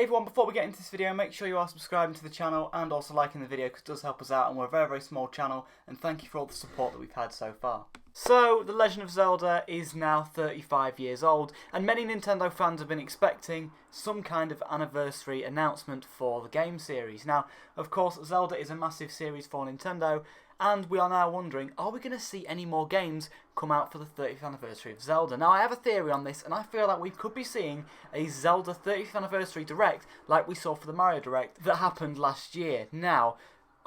Hey everyone, before we get into this video, make sure you are subscribing to the channel and also liking the video because it does help us out, and we're a very, very small channel, and thank you for all the support that we've had so far. So, The Legend of Zelda is now 35 years old, and many Nintendo fans have been expecting some kind of anniversary announcement for the game series. Now, of course, Zelda is a massive series for Nintendo, and we are now wondering, are we going to see any more games come out for the 30th anniversary of Zelda? Now, I have a theory on this, and I feel like we could be seeing a Zelda 30th anniversary direct, like we saw for the Mario Direct, that happened last year. Now,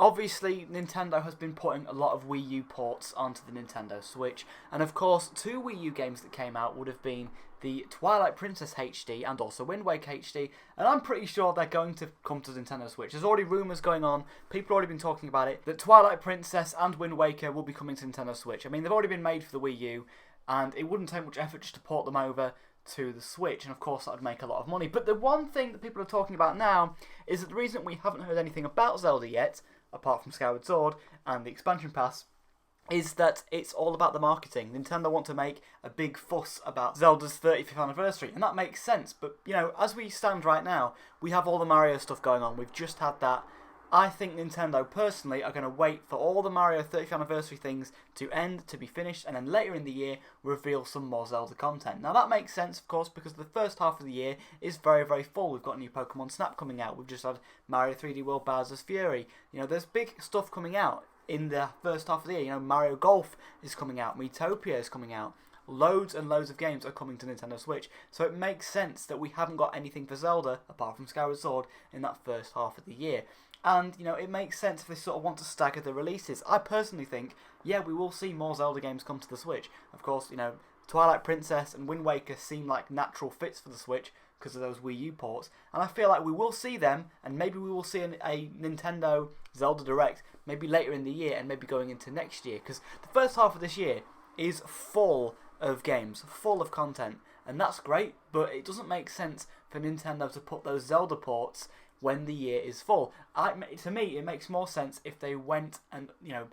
obviously, Nintendo has been putting a lot of Wii U ports onto the Nintendo Switch, and of course, two Wii U games that came out would have been the Twilight Princess HD and also Windwaker HD, and I'm pretty sure they're going to come to the Nintendo Switch. There's already rumours going on, people have already been talking about it, that Twilight Princess and Windwaker will be coming to Nintendo Switch. I mean, they've already been made for the Wii U, and it wouldn't take much effort just to port them over to the Switch, and of course that would make a lot of money. But the one thing that people are talking about now is that the reason we haven't heard anything about Zelda yet, apart from Skyward Sword and the expansion pass, is that it's all about the marketing. Nintendo want to make a big fuss about Zelda's 35th anniversary, and that makes sense. But, you know, as we stand right now, we have all the Mario stuff going on. We've just had that. I think Nintendo, personally, are going to wait for all the Mario 30th anniversary things to end, to be finished, and then later in the year, reveal some more Zelda content. Now, that makes sense, of course, because the first half of the year is very, very full. We've got a new Pokemon Snap coming out. We've just had Mario 3D World Bowser's Fury. You know, there's big stuff coming out in the first half of the year. You know, Mario Golf is coming out. BOTW is coming out. Loads and loads of games are coming to Nintendo Switch. So it makes sense that we haven't got anything for Zelda, apart from Skyward Sword, in that first half of the year. And, you know, it makes sense if they sort of want to stagger the releases. I personally think, yeah, we will see more Zelda games come to the Switch. Of course, you know, Twilight Princess and Wind Waker seem like natural fits for the Switch because of those Wii U ports. And I feel like we will see them, and maybe we will see a Nintendo Zelda Direct maybe later in the year and maybe going into next year. Because the first half of this year is full of games, full of content. And that's great, but it doesn't make sense for Nintendo to put those Zelda ports when the year is full. To me, it makes more sense if they went and, you know,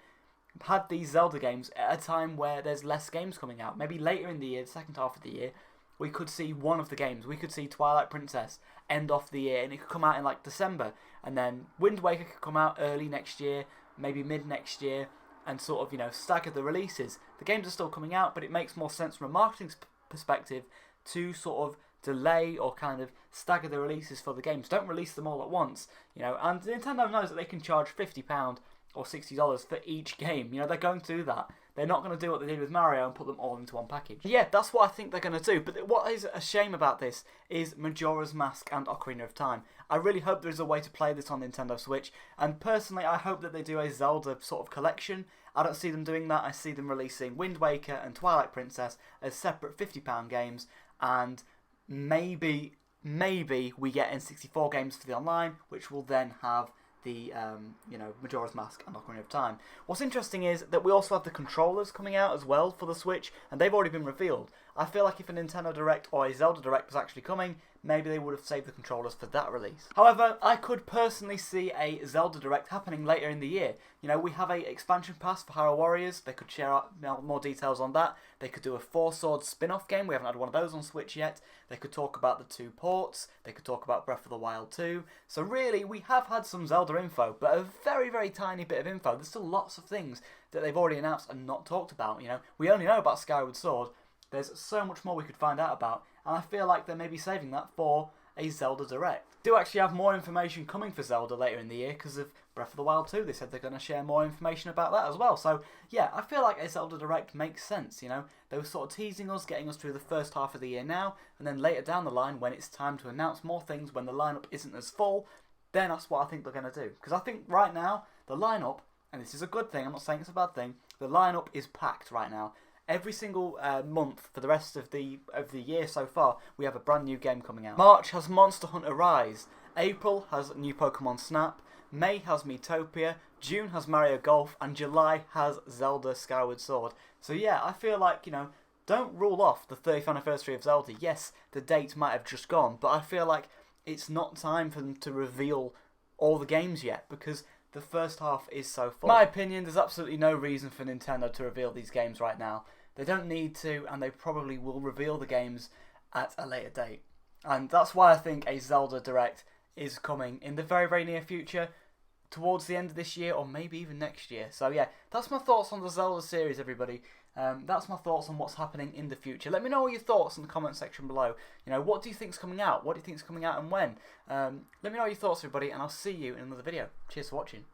had these Zelda games at a time where there's less games coming out. Maybe later in the year, the second half of the year, we could see one of the games. We could see Twilight Princess end off the year, and it could come out in like December, and then Wind Waker could come out early next year, maybe mid next year, and sort of, you know, stagger the releases. The games are still coming out, but it makes more sense from a marketing perspective to sort of delay or kind of stagger the releases for the games. Don't release them all at once, you know. And Nintendo knows that they can charge £50 or $60 for each game. You know, they're going to do that. They're not going to do what they did with Mario and put them all into one package. Yeah, that's what I think they're going to do. But what is a shame about this is Majora's Mask and Ocarina of Time. I really hope there is a way to play this on Nintendo Switch. And personally, I hope that they do a Zelda sort of collection. I don't see them doing that. I see them releasing Wind Waker and Twilight Princess as separate £50 games. And maybe we get N64 games for the online, which will then have the you know, Majora's Mask and Ocarina of Time. What's interesting is that we also have the controllers coming out as well for the Switch, and they've already been revealed. I feel like if a Nintendo Direct or a Zelda Direct was actually coming, maybe they would have saved the controllers for that release. However, I could personally see a Zelda Direct happening later in the year. You know, we have a expansion pass for Hyrule Warriors. They could share out more details on that. They could do a Four Swords spin-off game. We haven't had one of those on Switch yet. They could talk about the two ports. They could talk about Breath of the Wild 2. So really, we have had some Zelda info, but a very, very tiny bit of info. There's still lots of things that they've already announced and not talked about. You know, we only know about Skyward Sword. There's so much more we could find out about, and I feel like they may be saving that for a Zelda Direct. Do actually have more information coming for Zelda later in the year because of Breath of the Wild 2. They said they're going to share more information about that as well. So yeah, I feel like a Zelda Direct makes sense, you know. They were sort of teasing us, getting us through the first half of the year now, and then later down the line when it's time to announce more things, when the lineup isn't as full, then that's what I think they're going to do. Because I think right now, the lineup, and this is a good thing, I'm not saying it's a bad thing, the lineup is packed right now. Every single month for the rest of the year so far, we have a brand new game coming out. March has Monster Hunter Rise. April has new Pokemon Snap. May has Miitopia. June has Mario Golf. And July has Zelda Skyward Sword. So yeah, I feel like, you know, don't rule off the 30th anniversary of Zelda. Yes, the date might have just gone, but I feel like it's not time for them to reveal all the games yet, because the first half is so full. In my opinion, there's absolutely no reason for Nintendo to reveal these games right now. They don't need to, and they probably will reveal the games at a later date. And that's why I think a Zelda Direct is coming in the very, very near future, towards the end of this year or maybe even next year. So yeah, that's my thoughts on the Zelda series, everybody. That's my thoughts on what's happening in the future. Let me know all your thoughts in the comment section below. You know, what do you think's coming out? What do you think's coming out and when? Let me know your thoughts, everybody, and I'll see you in another video. Cheers for watching.